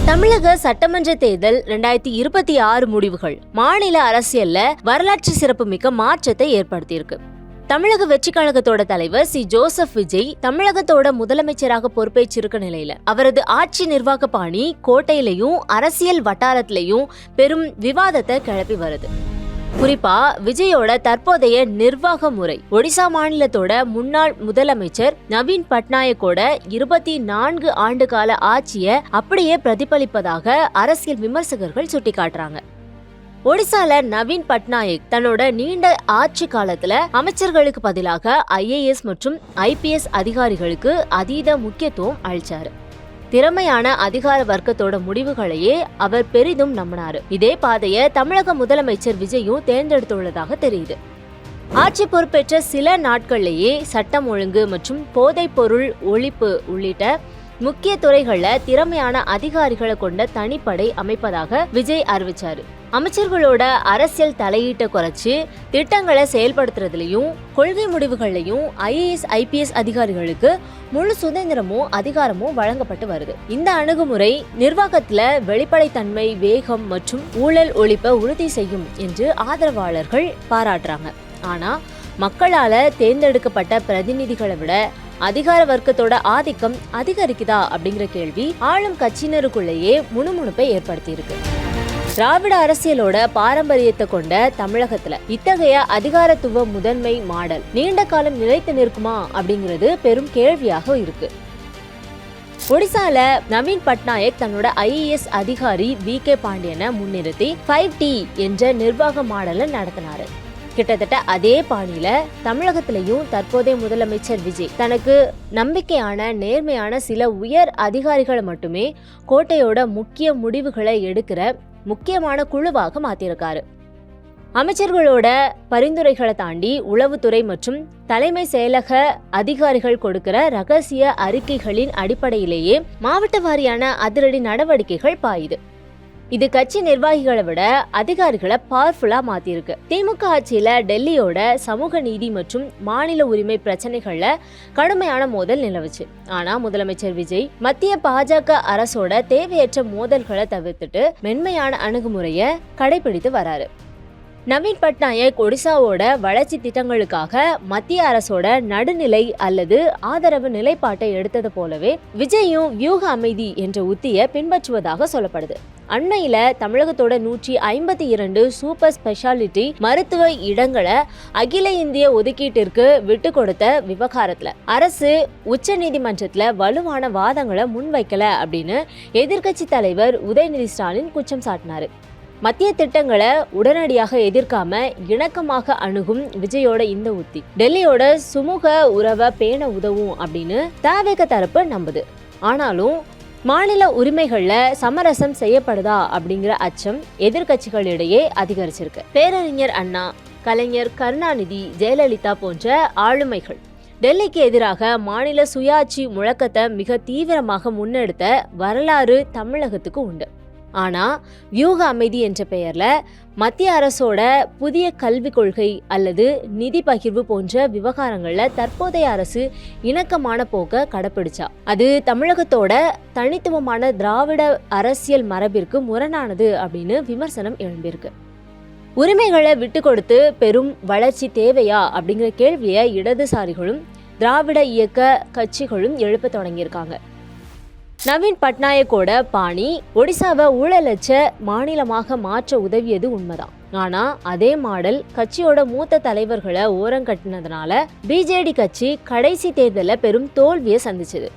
தமிழக சட்டமன்ற தேர்தல் 2026 முடிவுகள் மாநில அரசியல்ல வரலாற்று சிறப்புமிக்க மாற்றத்தை ஏற்படுத்தியிருக்கு. தமிழக வெற்றி கழகத்தோட தலைவர் ஜோசப் விஜய் தமிழகத்தோட முதலமைச்சராக பொறுப்பேற்றிருக்க நிலையில அவரது ஆட்சி நிர்வாக பாணி கோட்டையிலையும் அரசியல் வட்டாரத்திலையும் பெரும் விவாதத்தை கிளப்பி வருது. குறிப்பா விஜயோட தற்போதைய நிர்வாக முறை ஒடிசா மாநிலத்தோட முன்னாள் முதலமைச்சர் நவீன் பட்நாயக்கோட 24 ஆண்டு கால ஆட்சியை அப்படியே பிரதிபலிப்பதாக அரசியல் விமர்சகர்கள் சுட்டிக்காட்டுறாங்க. ஒடிசால நவீன் பட்நாயக் தன்னோட நீண்ட ஆட்சி காலத்துல அமைச்சர்களுக்கு பதிலாக IAS மற்றும் IPS அதிகாரிகளுக்கு அதீத முக்கியத்துவம் அளிச்சாரு. திறமையான அதிகார வர்க்கத்தோட முடிவுகளையே அவர் பெரிதும் நம்பினாரு. இதே பாதையை தமிழக முதலமைச்சர் விஜயும் தேர்ந்தெடுத்துள்ளதாக தெரியுது. ஆட்சி பொறுப்பேற்ற சில நாட்கள்லேயே சட்டம் ஒழுங்கு மற்றும் போதைப் பொருள் ஒழிப்பு உள்ளிட்ட முக்கிய துறைகள்ல திறமையான அதிகாரிகளை கொண்ட தனிப்படை அமைப்பதாக விஜய் அறிவிச்சாரு. அமைச்சர்களோட அரசியல் தலையீட்டை குறைச்சு திட்டங்களை செயல்படுத்துறதுலயும் கொள்கை முடிவுகள்லையும் IAS IPS அதிகாரிகளுக்கு முழு சுதந்திரமும் அதிகாரமும் வழங்கப்பட்டு வருது. இந்த அணுகுமுறை நிர்வாகத்துல வெளிப்படைத்தன்மை, வேகம் மற்றும் ஊழல் ஒழிப்பை உறுதி செய்யும் என்று ஆதரவாளர்கள் பாராட்டுறாங்க. ஆனா மக்களால தேர்ந்தெடுக்கப்பட்ட பிரதிநிதிகளை விட அதிகார வர்க்கத்தோட ஆதிக்கம் அதிகரிக்குதா அப்படிங்கிற கேள்வி ஆளும் கட்சியினருக்குள்ளேயே முணுமுணுப்பை ஏற்படுத்தி இருக்கு. திராவிட அரசியலோட பாரம்பரியத்தை கொண்ட தமிழகத்துல இத்தகைய அதிகாரத்துவ முதன்மை மாடல் நீண்ட காலம் நிலைத்து நிற்குமா அப்படிங்கிறது பெரும் கேள்வியாக இருக்கு. ஒடிசால நவீன் பட்நாயக் தன்னோட IAS அதிகாரி VK பாண்டியனை முன்னிறுத்தி 5T என்ற நிர்வாக மாடலை நடத்தினாரு. கிட்டத்தட்ட அதே பாணியில தமிழகத்திலையும் தற்போதைய முதலமைச்சர் விஜய் தனக்கு நம்பிக்கையான நேர்மையான சில உயர் அதிகாரிகளை மட்டுமே கோட்டையோட முக்கிய முடிவுகளை எடுக்கிற முக்கியமான குழுவாக மாத்திருக்காரு. அமைச்சர்களோட பரிந்துரைகளை தாண்டி உளவுத்துறை மற்றும் தலைமை செயலக அதிகாரிகள் கொடுக்கிற ரகசிய அறிக்கைகளின் அடிப்படையிலேயே மாவட்ட வாரியான அதிரடி நடவடிக்கைகள் பாயுது. இது கட்சி நிர்வாகிகளை விட அதிகாரிகளை பவர்ஃபுல்லா மாத்திருக்கு. திமுக ஆட்சியில டெல்லியோட சமூக நீதி மற்றும் மாநில உரிமை பிரச்சனைகள்ல கடுமையான மோதல் நிலவுச்சு. ஆனா முதலமைச்சர் விஜய் மத்திய பாஜக அரசோட தேவையற்ற மோதல்களை தவிர்த்துட்டு மென்மையான அணுகுமுறையை கடைபிடித்து வராரு. நவீன் பட்நாயக் ஒடிசாவோட வளர்ச்சி திட்டங்களுக்காக மத்திய அரசோட நடுநிலை அல்லது ஆதரவு நிலைப்பாட்டை எடுத்தது போலவே விஜயும் வியூக அமைதி என்ற உத்தியை பின்பற்றுவதாக சொல்லப்படுது. அண்மையில தமிழகத்தோட 152 சூப்பர் ஸ்பெஷாலிட்டி மருத்துவ இடங்களை அகில இந்திய ஒதுக்கீட்டிற்கு விட்டு கொடுத்த விவகாரத்துல அரசு உச்ச நீதிமன்றத்துல வலுவான வாதங்களை முன்வைக்கல அப்படின்னு எதிர்க்கட்சி தலைவர் உதயநிதி ஸ்டாலின் குற்றம் சாட்டினாரு. மத்திய திட்டங்களை உடனடியாக எதிர்க்காம இணக்கமாக அணுகும் விஜயோட இந்த உத்தி டெல்லியோட சுமூக உறவை பேண உதவும் அப்படின்னு தவேக தரப்பு நம்புது. ஆனாலும் மாநில உரிமைகள்ல சமரசம் செய்யப்படுதா அப்படிங்கிற அச்சம் எதிர்கட்சிகளிடையே அதிகரிச்சிருக்கு. பேரறிஞர் அண்ணா, கலைஞர் கருணாநிதி, ஜெயலலிதா போன்ற ஆளுமைகள் டெல்லிக்கு எதிராக மாநில சுயாட்சி முழக்கத்தை மிக தீவிரமாக முன்னெடுத்த வரலாறு தமிழகத்துக்கு உண்டு. ஆனா வியூக அமைதி என்ற பெயர்ல மத்திய அரசோட புதிய கல்விக் கொள்கை அல்லது நிதி பகிர்வு போன்ற விவகாரங்கள்ல தற்போதைய அரசு இணக்கமான போக்க கடைபிடிச்சா அது தமிழகத்தோட தனித்துவமான திராவிட அரசியல் மரபிற்கு முரணானது அப்படின்னு விமர்சனம் எழும்பியிருக்கு. உரிமைகளை விட்டு கொடுத்து பெரும் வளர்ச்சி தேவையா அப்படிங்கிற கேள்வியை இடதுசாரிகளும் திராவிட இயக்க கட்சிகளும் எழுப்ப தொடங்கியிருக்காங்க. நவீன் பட்நாயக்கோட பாணி ஒடிசாவை ஊழலற்ற மாநிலமாக மாற்ற உதவியது உண்மைதான். ஆனா அதே மாடல் கட்சியோட மூத்த தலைவர்களை ஓரங்கட்டினதுனால BJD கட்சி கடைசி தேர்தலில் பெரும் தோல்வியை சந்திச்சது.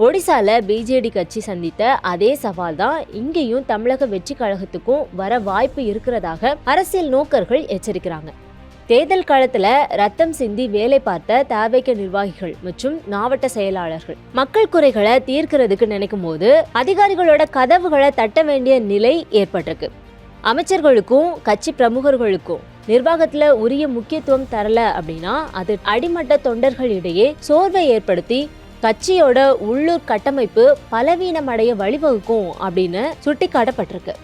ஒடிசால BJD கட்சி சந்தித்த அதே சவால் தான் இங்கேயும் தமிழக வெற்றி கழகத்துக்கும் வர வாய்ப்பு இருக்கிறதாக அரசியல் நோக்கர்கள் எச்சரிக்கிறாங்க. தேர்தல் காலத்துல ரத்தம் சிந்தி வேலை பார்த்த தவேக நிர்வாகிகள் மற்றும் மாவட்ட செயலாளர்கள் மக்கள் குறைகளை தீர்க்கிறதுக்கு நினைக்கும் போது அதிகாரிகளோட கதவுகளை தட்ட வேண்டிய நிலை ஏற்பட்டிருக்கு. அமைச்சர்களுக்கும் கட்சி பிரமுகர்களுக்கும் நிர்வாகத்துல உரிய முக்கியத்துவம் தரல அப்படின்னா அது அடிமட்ட தொண்டர்களிடையே சோர்வை ஏற்படுத்தி கட்சியோட உள்ளூர் கட்டமைப்பு பலவீனமடைய வழிவகுக்கும் அப்படின்னு சுட்டிக்காட்டப்பட்டிருக்கு.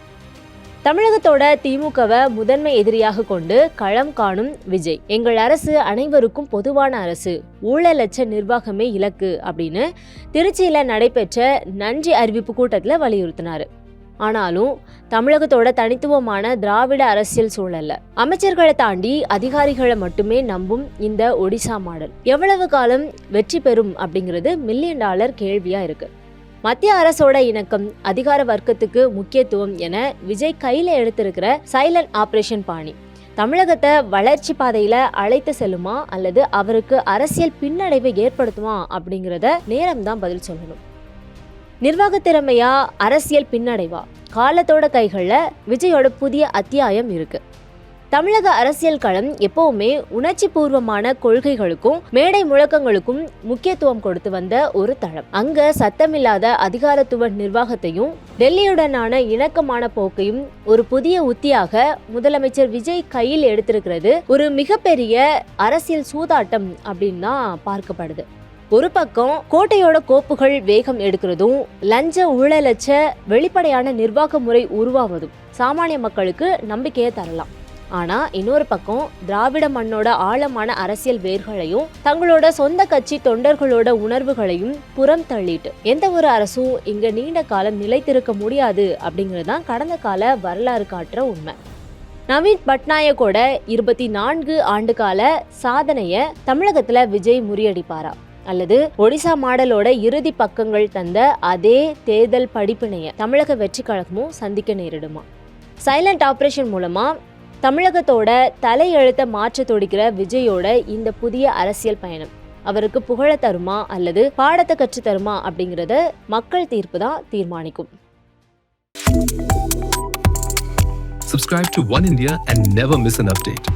தமிழகத்தோட திமுகவை முதன்மை எதிரியாக கொண்டு களம் காணும் விஜய், எங்கள் அரசு அனைவருக்கும் பொதுவான அரசு, ஊழலற்ற நிர்வாகமே இலக்கு அப்படின்னு திருச்சியில நடைபெற்ற நன்றி அறிவிப்பு கூட்டத்தில் வலியுறுத்தினாரு. ஆனாலும் தமிழகத்தோட தனித்துவமான திராவிட அரசியல் சூழல்ல அமைச்சர்களை தாண்டி அதிகாரிகளை மட்டுமே நம்பும் இந்த ஒடிசா மாடல் எவ்வளவு காலம் வெற்றி பெறும் அப்படிங்கிறது $1 மில்லியன் கேள்வியா இருக்கு. மத்திய அரசோட இணக்கம், அதிகார வர்க்கத்துக்கு முக்கியத்துவம் என விஜய் கையில எடுத்திருக்கிற சைலண்ட் ஆபரேஷன் பாணி தமிழகத்தை வளர்ச்சி பாதையில அழைத்து செல்லுமா அல்லது அவருக்கு அரசியல் பின்னடைவை ஏற்படுத்துமா அப்படிங்கிறத நேரம் தான் பதில் சொல்லணும். நிர்வாக திறமையா, அரசியல் பின்னடைவா, காலத்தோட கைகள்ல விஜயோட புதிய அத்தியாயம் இருக்கு. தமிழக அரசியல் களம் எப்பவுமே உணர்ச்சி பூர்வமான கொள்கைகளுக்கும் மேடை முழக்கங்களுக்கும் முக்கியத்துவம் கொடுத்து வந்த ஒரு தளம். அங்க சத்தமில்லாத அதிகாரத்துவ நிர்வாகத்தையும் டெல்லியுடனான இணக்கமான போக்கையும் ஒரு புதிய உத்தியாக முதலமைச்சர் விஜய் கையில் எடுத்திருக்கிறது ஒரு மிகப்பெரிய அரசியல் சூதாட்டம் அப்படின்னு தான் பார்க்கப்படுது. ஒரு பக்கம் கோட்டையோட கோப்புகள் வேகம் எடுக்கிறதும், லஞ்ச ஊழலற்ற வெளிப்படையான நிர்வாக முறை உருவாவதும் சாமானிய மக்களுக்கு நம்பிக்கையை தரலாம். ஆனா இன்னொரு பக்கம் திராவிட மண்ணோட ஆழமான அரசியல் வேர்களையும் தங்களோட சொந்த கட்சி தொண்டர்களோட உணர்வுகளையும் புறம் தள்ளிட்டு எந்த ஒரு அரசும் இங்க நீண்ட காலம் நிலைத்திருக்க முடியாது அப்படிங்கறதுதான் கடந்த கால வரலாறு காட்டுற உண்மை. நவீன் பட்நாயக்கோட 24 ஆண்டு கால சாதனைய தமிழகத்துல விஜய் முறியடிப்பாரா அல்லது ஒடிசா மாடலோட இறுதி பக்கங்கள் தந்த அதே தேர்தல் படிப்பினைய தமிழக வெற்றி கழகமும் சந்திக்க நேரிடுமா? சைலண்ட் ஆபரேஷன் மூலமா தமிழகத்தோட தலையெழுத்த மாற்ற தொடிக்கிற விஜயோட இந்த புதிய அரசியல் பயணம் அவருக்கு புகழ தருமா அல்லது பாடத்தை கற்று தருமா அப்படிங்கறத மக்கள் தீர்ப்பு தான் தீர்மானிக்கும். Subscribe to One India and never miss an update.